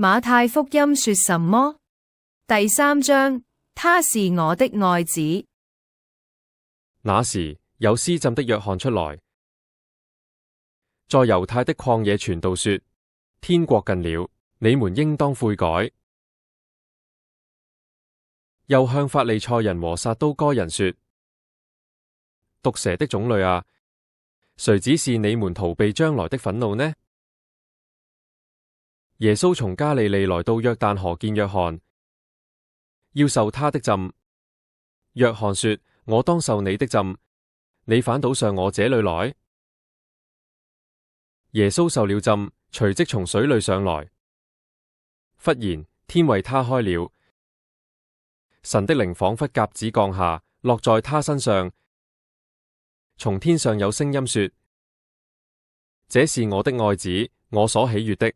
馬太福音說什麼？第3章，他是我的愛子。那時有施浸的約翰出來，在猶太的曠野傳道說：天國近了，你們應當悔改。又向法利賽人和撒都該人說：毒蛇的種類啊，誰指示你們逃避將來的憤怒呢？耶穌從加利利來到約旦河見約翰，要受他的浸。約翰說：我當受你的浸，你反倒上我這裏來？耶穌受了浸，隨即從水裏上來。忽然天為他開了，神的靈仿佛鴿子降下，落在他身上。從天上有聲音說：這是我的愛子，我所喜悅的。